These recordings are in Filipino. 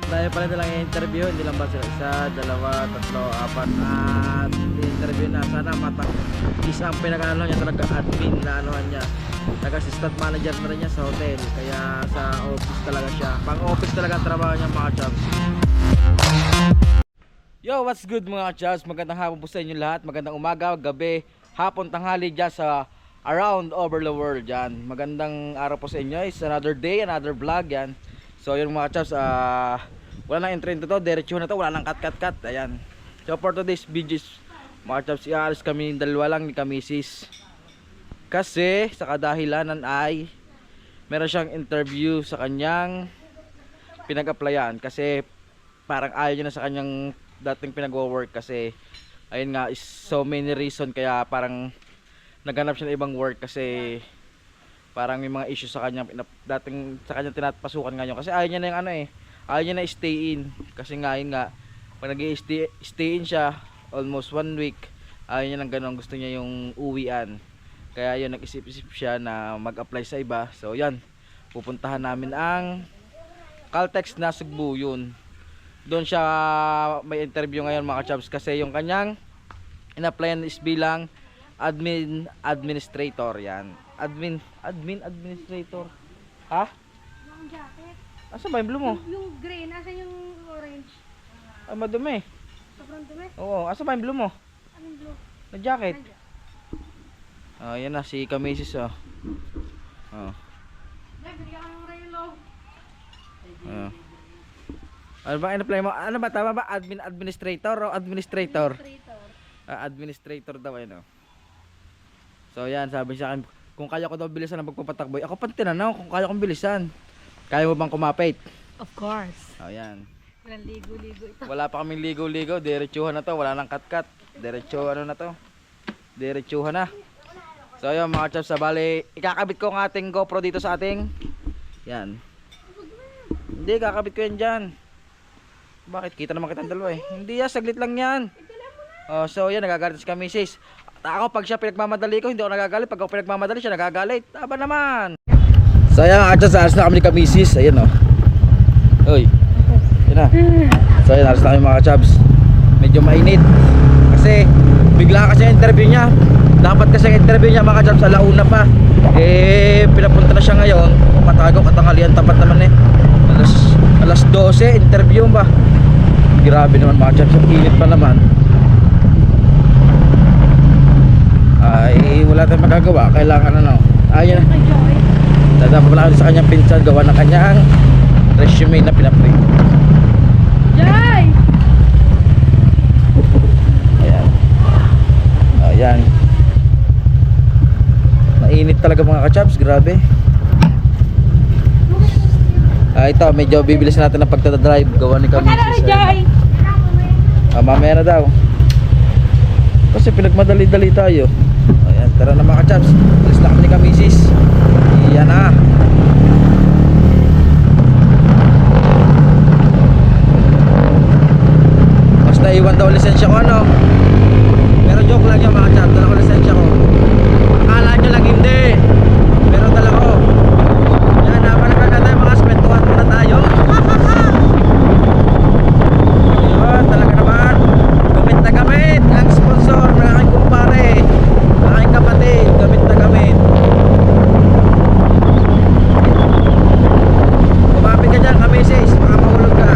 dahil pala nilang i-interview, hindi lang ba sila isa, dalawa, tatlo, apat, at i-interview na. Sana isang pinag-ano niya talaga, admin na anuhan niya, nag-assistant manager na rin niya sa hotel, kaya sa office talaga siya, pang office talaga ang trabaho niya mga chaps. Yo, what's good mga chaps, magandang hapon po sa inyo lahat, magandang umaga, gabi, hapon, tanghali dyan sa around over the world yan. Magandang araw po sa inyo, it's another day, another vlog yan. So yun mga chaps, wala nang intro to, diretso na to, wala nang cut. Ayan. So for today's videos mga chaps, ialis kami dalawa lang ni Kamisis. Kasi sa kadahilanan ay meron siyang interview sa kanyang pinag-applyan. Kasi parang ayaw niya na sa kanyang dating pinag-work. Kasi ayun nga, is so many reason kaya parang naghanap siya ng ibang work. Kasi parang may mga issues sa kanya dating sa kanya tinapasukan ngayon kasi ayaw niya na yung ayaw niya na stay in kasi ngayon nga pag nag-stay in siya almost 1 week ayaw niya ng ganun, gusto niya yung uwian, kaya yun nag-isip-isip siya na mag-apply sa iba. So yan, pupuntahan namin ang Caltex na Cebu. Yun, doon siya may interview ngayon mga chaps kasi yung kanyang in-applyan is bilang administrator. Yan, administrator. Ha? Yung jacket. Asa ba yung blue mo? Yung gray, nasa yung orange. Ay, madumi. Sobrang dumi. Oo, asa ba yung blue mo? Anong blue? Na jacket. Nandiyan. Oh, yan na si Kamisis oh. Oh. Dahil, bigyan ka ng relo. Oh. Ano ba in-apply mo? Ano ba tama ba? Administrator o administrator? Administrator daw ayun oh. So yan, sabi sa akin, kung kaya ko daw bilisan ang pagpapatakboy. Ako pang tinanaw kung kaya kong bilisan. Kaya mo bang kumapit? Of course. Oh, yan. Walang ligo-ligo ito. Wala pa kaming ligo-ligo, diretsuhan na to, wala nang cut-cut. Diretso ano na to? Diretsuhan na. So yun mga chaps, bali, ikakabit ko ang ating GoPro dito sa ating. Yan. Hindi, kakabit ko yan dyan. Bakit? Kita naman kitang dalawa eh. Hindi yan, saglit lang yan. Oh, so yan, nagagalit si Kamisis. Ako pag siya pinagmamadali ko, hindi ako nagagalit. Pag ako pinagmamadali siya nagagalit. Tama naman. So ayan mga chaps, alas na kami ni Kamisis. Ayan o. Uy. Ayan na. So ayan, alas na kami mga chaps. Medyo mainit. Kasi bigla kasi ang interview niya. Dapat kasi ang interview niya mga chaps alauna pa. Eh pinapunta na siya ngayon. Matagaw katanghalian, tapat naman eh. Alas 12 interview ba. Grabe naman mga chaps, init pa naman. Ay wala tayong magagawa, kailangan ano. Ayun. Dadapa pala sa kanyang pinsan gawa ng kanyang resume na pinaprint. Jai! Ayan. Ayan. Mainit talaga mga kachaps, grabe. Ito, medyo bibilisan natin ang pagdadrive gawa ni Kamisis. Jai! Mamaya na daw. Kasi pinagmadali-dali tayo. Ayan, tara na mga kachaps. Alis na kami ni Kamisis. Iyan na. Basta iwan daw lisensya ko ano. Pero joke lang yung mga kachaps. Dala ko lisensya ko. Akala nyo lang hindi. Pero dala ko. Yan, napalagaganda yung mga aspentuhan muna tayo. Ayun, talaga naman. Gamit na gamit. Ang sponsor ng aking kumpare, ng aking kapatid. Gamit na gamit. Kumapit ka dyan, Kamisis. Baka mahulog ka.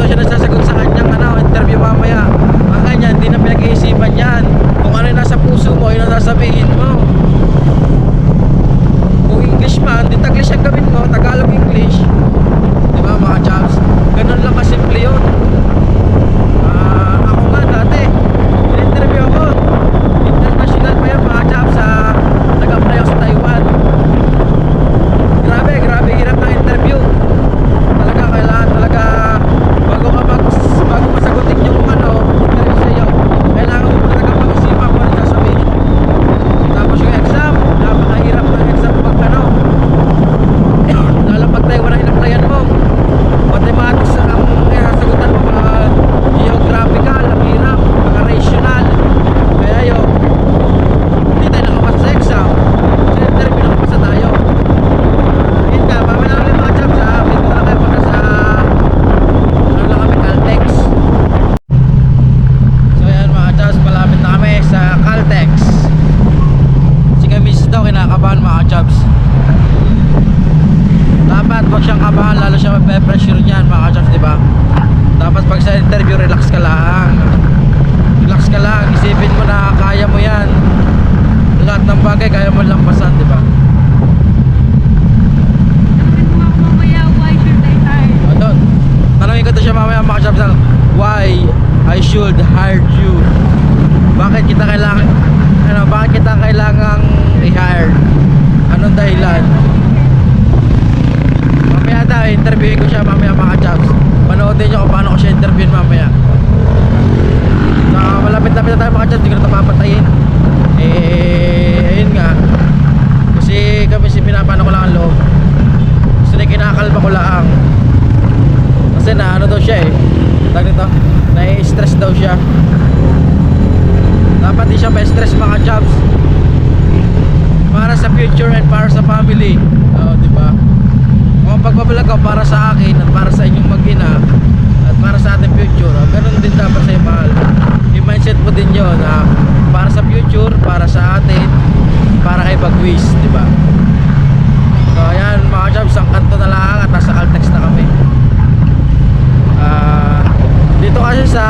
daw siya nagsasagot sa kanyang interview mamaya. Ang ganyan, hindi na pinag-iisipan yan. Kung ano yung nasa puso mo, yun ang sasabihin mo. Kung English man, di Taglish ang gawin mo, Tagalog English. Diba mga jobs? Ganun lang kasimple yun. Ako nga dati, in-interview ako. International pa yun mga jobs. Nag-apply ako sa Taiwan. Grabe hirap ng interview. Talaga kailangan talaga bago masagutin yung interview sa iyo, kailangan mo talaga pag-isipan kung ano sasabihin. Tapos yung exam, napakahirap ng exam pag lalo pag Taiwan ang in-applyan mo. Mathematics ang sasagutan mo, mga geographical, ang hirap, mga rational. Kaya yun, hindi tayo nakapasa sa exam. Sa interview nakapasa tayo. Yun nga, mamaya ulit mga jobs ha. Dito na kayo muna sa lang kami, Caltex. So yan mga jobs, malapit na kami sa Caltex. Si Kamis daw kinakabahan mga jobs. Dapat wag siyang kabahan, lalo siya mape-pressure niyan mga jobs, diba? Dapat pag sa interview, relax ka lang. Relax ka lang, isipin mo na kaya mo yan. Lahat ng bagay kaya mo lampasan, diba? Tanungin mo ako mamaya, why should I hire? Doon, tanongin ko to siya mamaya mga jobs, why I should hire you? Bakit kita kailangan i-hire? Anong dahilan? Mamaya tayo, interviewin ko siya mamaya mga jobs. Panoodin nyo kung paano ko siya interviewin mamaya. So, malapit-lapit na tayo mga jobs, hindi ko na ito papatayin. Ayun nga. Kasi kami pinapano ko lang ang loob. Kasi kinakalma ko lang. Kasi na daw siya tawag nito, nai-stress daw siya. Dapat di siya ma-stress mga jobs. Para sa future and para sa family. Diba? Kung pagbabalag ko para sa akin at para sa inyong mag-ina at para sa ating future, ganun din dapat sa'yo mahal. Yung mindset mo din yun, para sa future, para sa atin, para kay Bagwis, diba? So ayan mga jobs, ang kanto na lang at nasa Caltex na kami. Dito kasi sa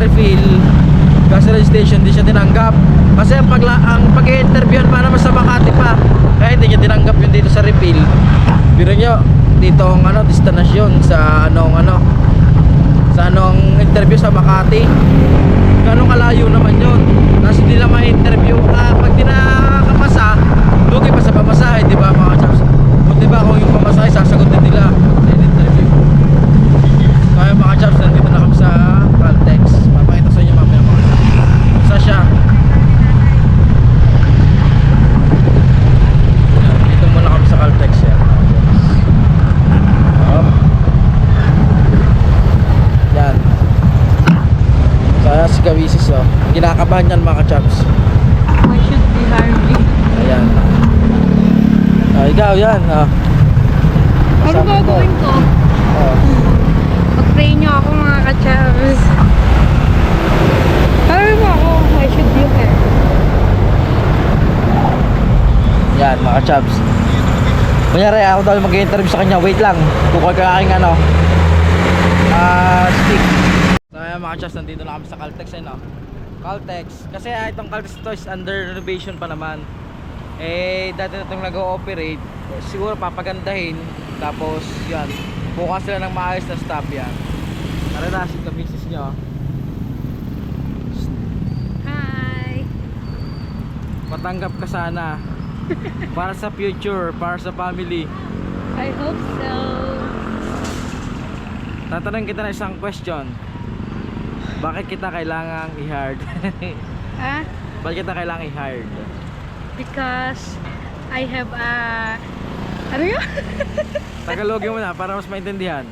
refill gasoline station, di siya tinanggap kasi ang pag-interviewan para mas sa Makati pa, kaya hindi niya tinanggap yun dito sa refill. Biro nyo, dito ang destinasyon sa anong interview sa Makati, ganong kalayo naman yun. Tapos hindi lang ma-interview pag di nakakapasa, lugi pa sa pamasahe, diba mga chaps? O diba kung yung pamasahe sasagutin nila sa interview. Kaya mga chaps, nandito na kami sa Caltex. Papakita sa inyo mamaya mga chaps sa siya. Dito muna kami sa Caltex yan. Yan. Kaya si Kawisis kinakabahan yan mga chaps. Why should they hire me? Ayan. Ikaw yan. Ano gagawin ko? Pag-pray nyo ako mga ka-chavs. Tanungin mo ako, why should you hire? Yan mga chaps. Kunyari ako daw mag-interview sa kanya. Wait lang, kukuha ka aking stick. So ayan mga chaps, nandito na kami sa Caltex Caltex. Kasi itong Caltex ito is under renovation pa naman. Dati na itong nag-ooperate, siguro papagandahin. Tapos yan, bukas sila ng maayos na stop yan. Tara na, si ka-misis nyo. Hi! Patanggap ka sana. Para sa future, para sa family. I hope so. Tatanungin kita na isang question. Bakit kita kailangang i-hired? Bakit kita kailangang i-hired? Because I have ano yun? Tagalogin mo na para mas maintindihan.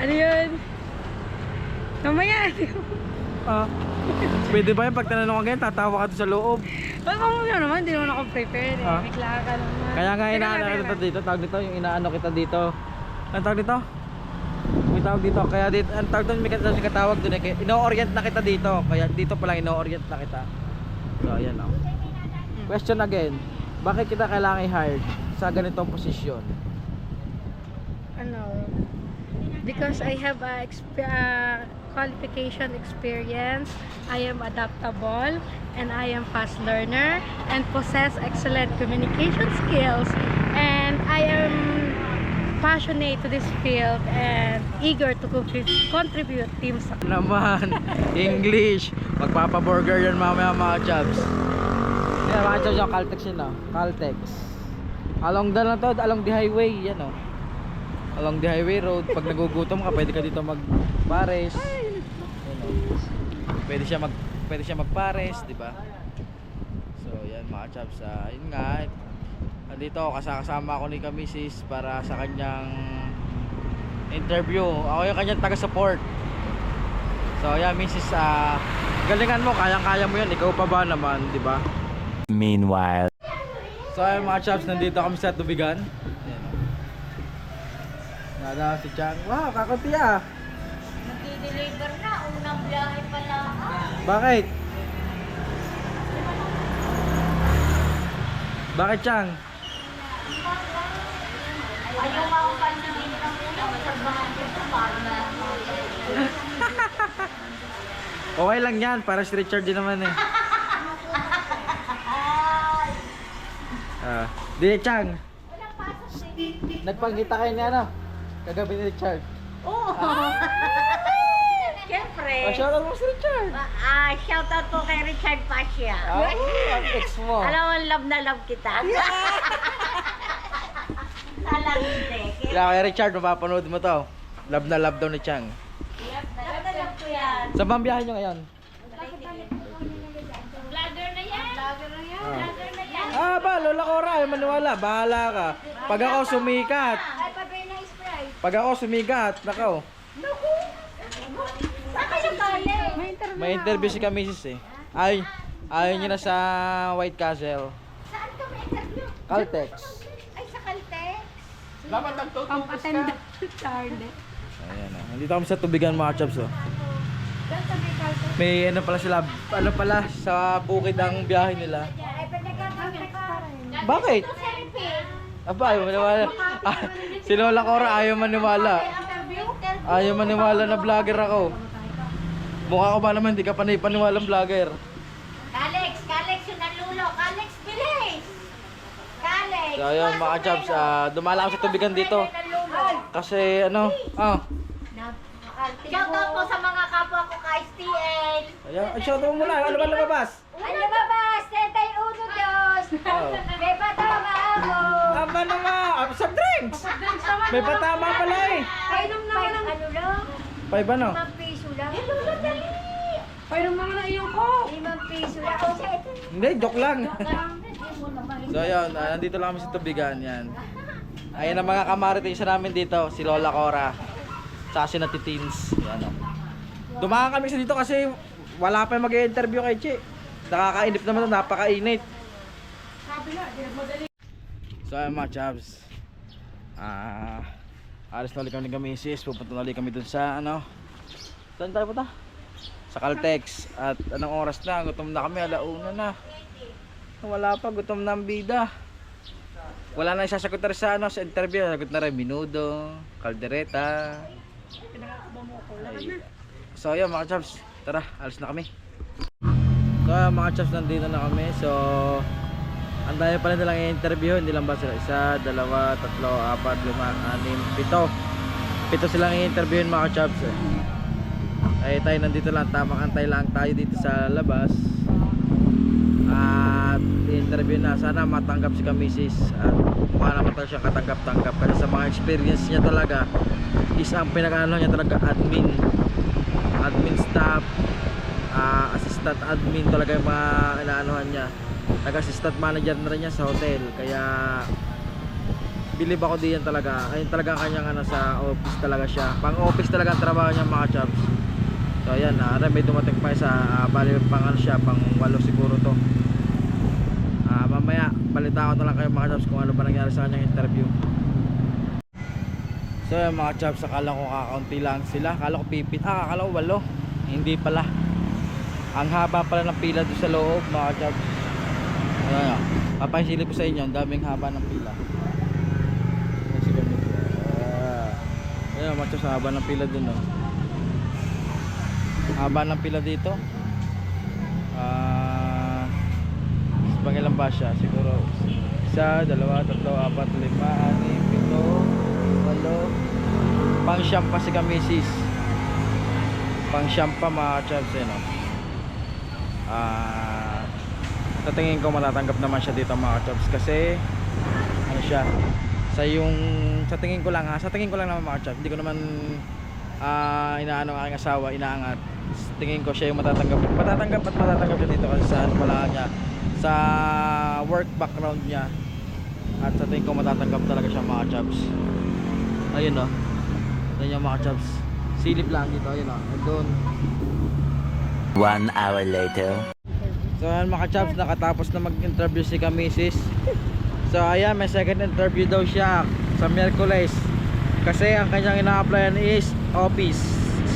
Ano yun? Mamaya. Pwede ba yung pag tinanong ka ganyan, tatawa ka doon sa loob? Ano naman, hindi naman ako prepared Bigla ka naman. Kaya nga Teka inaano lang, kita dito, tawag dito, yung inaano kita dito. Ang tawag dito? May tawag dito, kaya dito, ang tawag doon, may katawag doon ino-orient na kita dito, kaya dito pa lang ino-orient na kita. So ayan Question again, bakit kita kailangan i-hired sa ganitong posisyon? Because I have qualification experience, I am adaptable, and I am fast learner, and possess excellent communication skills, and I am passionate to this field and eager to contribute team success. Naman, English. Magpapa-burger yan mamaya mga chubs. Yan mga chubs, yung Caltex yun oh. Caltex. Along the lang to, along the highway, yan oh. Along the highway road, pag nagugutom ka, pwede ka dito magpares. Yan, oh. Pwede siya magpares, di ba? So yan mga chubs, yun nga. Nandito kasama ako ni Kamisis para sa kanyang interview. Ako yung kanyang taga-support. So yeah, Mrs. Galingan mo, kayang-kaya mo yan. Ikaw pa ba naman, di ba? Meanwhile. So ayun mga chaps, nandito kami sa Tubigan. Ayan, nada si Chang. Wow, kakunti ah. Nag-deliver na, unang biyahe pa lang. Bakit? Bakit Chang? Ayaw nga ako pansinin ng una, masabahan ko ito para na. Okay lang yan, para si Richard din naman eh. Di Chang. Walang pasok eh. Nagpangkita kayo ni ano? Kagabi ni Richard. Oo. Siyempre. Shoutout mo si Richard. Shoutout po kay Richard Pasha. Ang ex mo. Alam mo, love na love kita. Talang hindi. Kaya kay Richard, mapapanood mo to. Love na love daw ni Chang. Love na love ko yan. Saan ba ang biyahe nyo ngayon? Vlogger na yan. Vlogger na yan. Vlogger na yan. Ba, Lola Cora, ay maniwala, bahala ka. Pag ako sumikat, Ay, pabay na spray. pag ako sumikat, nakaw. Naku! Saan kayo galing? May interview si Kamisis eh. Ayaw niya na sa White Castle. Saan ka may interview? Caltex. Ay, sa Caltex. Pang-attendant. Charlie. Ayan o. Nandito kami sa Tubigan mga chaps oh. May ano pala sila, ano pala sa bukid ang biyahe nila. Ay, pagkakataon ka. Bakit? Ito sa repeat. Aba, ayaw maniwala. Si Lola Cora ayaw maniwala. Interview? Ayaw maniwala na vlogger ako. Mukha ko ba naman, hindi ka panay-paniwalang vlogger. Kalex, yun ang lulo. Kalex, bilis! Kalex! So ayun mga chaps, dumala ako sa Tubigan dito. Kasi ano, Shoutout po sa mga kapwa ko ka STL. ayun, shout out mo muna, ano ba lumabas? Ay, lumabas! 31 Oh. May patama ako! Aba naman, soft drinks! May patama pala eh. Painom naman ang ano lang? 5 ano? 5 piso lang. Eh, lulo, dali! Painom naman na iyong ko. 5 piso lang. Hindi, joke lang. So ayun, nandito lang kami sa Tubigan, yan. Ayun ang mga kamarites namin dito, si Lola Cora. Tsaka si Nati Teens. Yan o. Dumaan kami sa dito kasi wala pa yung mag-i-interview kay Che. Nakakainip naman ito, napakainit. So ayun mga chabs, alis na ulit kami ng Kamisis. Pupunta na ulit kami dun sa ano, saan tayo punta? Sa Caltex. At anong oras na? Gutom na kami, 1:00 na. Wala pa, gutom na ang bida. Wala na isasagot na rin sa, ano, sa interview. Sagot na rin Menudo, Caldereta. Ay. So ayun mga chaps, tara, alis na kami. So ayun, mga chaps, nandito na kami. So ang dami pala nilang i-interview. Hindi lang ba sila 1, 2, 3, 4, 5, 6, 7 7 silang i-interviewin mga chaps Ay tayo nandito lang, tamang antay lang tayo dito sa labas. At i-interview na, sana matanggap si Kamisis. At mukha naman talaga siyang katanggap-tanggap. Kasi sa mga experience niya talaga is ang pinag-ano niya talaga admin staff, assistant admin talaga yung mga inaanuhan niya. Nag-assistant manager na rin niya sa hotel. Kaya bilib ako diyan talaga. Ayun talaga kanyang ano, sa office talaga siya. Pang office talaga ang trabaho niya mga chaps. So ayan, may dumating pa sa bali pang ano siya, pang 8 siguro to. Mamaya balita ko na lang kayo mga chaps kung ano ba nangyari sa kanyang interview. So ayan mga chaps, akala ko kakaunti lang sila. Akala ko pipit, akala ko 8. Hindi pala. Ang haba pala ng pila doon sa loob mga chaps. Ayan, papasilip ko sa inyo, ang daming haba ng pila. Ayan mga mga chaps, haba ng pila dun, oh. Haba ng pila dito. Pangilan ba siya? Siguro 1, 2, 3, 4, 5, 6, 7, 8. Pang-siyam pa si Kamisis. Pang-siyam pa mga chaps, no? Sa tingin ko matatanggap naman siya dito mga chaps, kasi ano siya, sa tingin ko lang naman mga chaps, hindi ko naman inaano ang aking asawa, inaangat. Tingin ko siya yung matatanggap siya dito kasi sa wala niya, sa work background niya, at sa tingin ko matatanggap talaga siya mga chaps. Ayun, oh. Ayun yung mga chaps, silip lang dito, ayun, oh. And doon. 1 hour later. So ayan mga chaps, nakatapos na mag-interview si Kamisis. So ayan, may second interview daw siya sa Miyerkules, kasi ang kanyang ina-applyan is office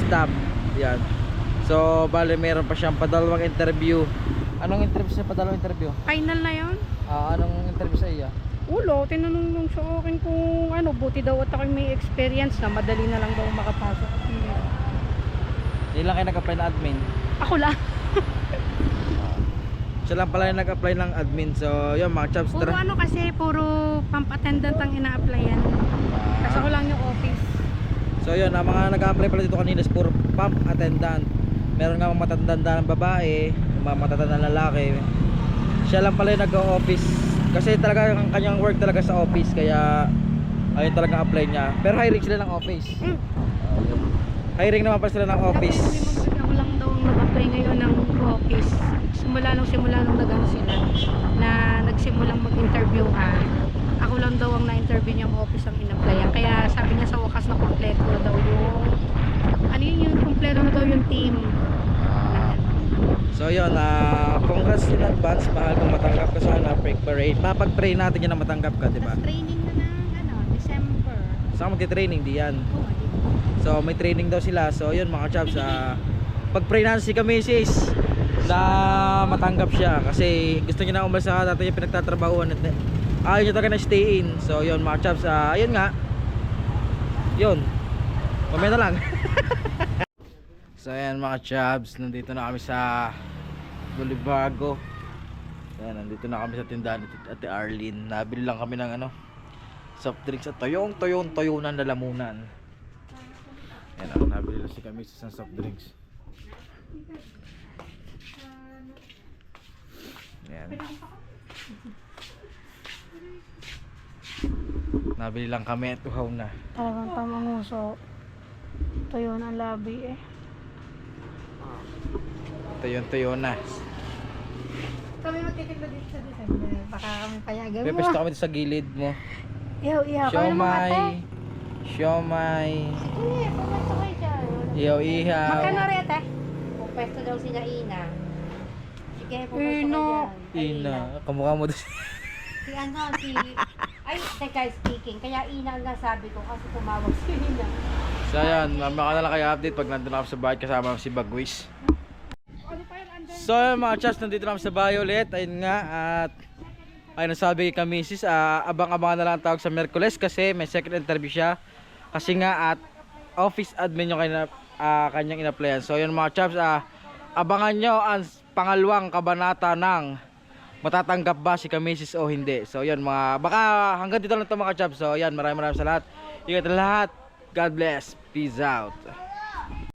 staff. Yan. So bale meron pa siyang padalawang interview. Anong interview siya? Padalawang interview? Final na yon. Anong interview sa iya? Ulo, tinanong nung sa akin kung ano, buti daw at ako may experience na madali na lang daw makapasok. Hindi lang kayo nag-apply na admin. Ako lang. Siya lang pala yung nag-apply ng admin. So yun mga chaps, Puro ano kasi, puro pump attendant ang ina-applyan. Kasi ako lang yung office. So yun, ang mga nag-apply pala dito kanina is puro pump attendant. Meron nga mga matatanda ng babae, mga matatanda ng lalaki. Siya lang pala yung nag-office, kasi talaga ang kanyang work talaga sa office, kaya ayun talaga ang apply niya. Pero hiring sila ng office. Hiring naman pala sila ng office. Ako lang daw ang nag-apply ngayon ng office. Simula nung nagano sila na nagsimulang mag-interview ako lang daw ang na-interview niyang office ang in-applyan. Kaya sabi niya sa wakas na kompleto na daw yung kompleto na daw yung team. So yun, congrats in advance, mahal kung matanggap ka sana. Parade, mapag-pray natin yan na matanggap ka, diba? Tapos training na ng December. Saan magti-training? Di yan. So may training daw sila. So yun mga chaps, pag-pray natin si Kamisis na matanggap siya, kasi gusto niya na umalis sa dati yung pinagtatrabahuan at ayaw niya talaga na stay in. So yun mga chaps, ayun nga, yun, mamaya na lang. So ayan mga chaps, nandito na kami sa Bolivargo. Ayan, nandito na kami sa tindahan ni Ate Arlene. Nabili lang kami ng soft drinks at toyo ng lalamunan. Ayan, nabili lang si kami sa soft drinks. Ayan. Nabili lang kami at uhaw na. Talagang pamanguso. Tuyo ng labi Tuyo na. Kami magtitinda dito sa December. Baka kami payagan mo. Pepesto kami dito sa gilid mo. Ihaw. Kami naman ate. Siomay. Sige, pumesto kayo dyan. Ihaw. Magkano rin ate? Pupesto daw si Ina. Sige, pupesto Ina. ka dyan. Ina, kamukha mo doon. Si Ay, teka, speaking. Kaya Ina ang nasabi ko kasi tumawag si Ina. So ayan, mamaya ka na lang kayo update pag nandun ako sa bahay kasama si Bagwis. So mga chaps, nandito naman sa bahay ulit. Ayun nga, at ayun nasabi kay Mrs. Abang-abangan na lang ang tawag sa Miyerkules kasi may second interview siya. Kasi nga at office admin yung kanyang in-applyan. So yun mga chaps, abangan nyo ang pangalawang kabanata ng matatanggap ba si Kamisis o hindi. So yun mga, baka hanggang dito lang ito mga chaps. So yan, maraming sa lahat. Ingat lahat. God bless. Peace out.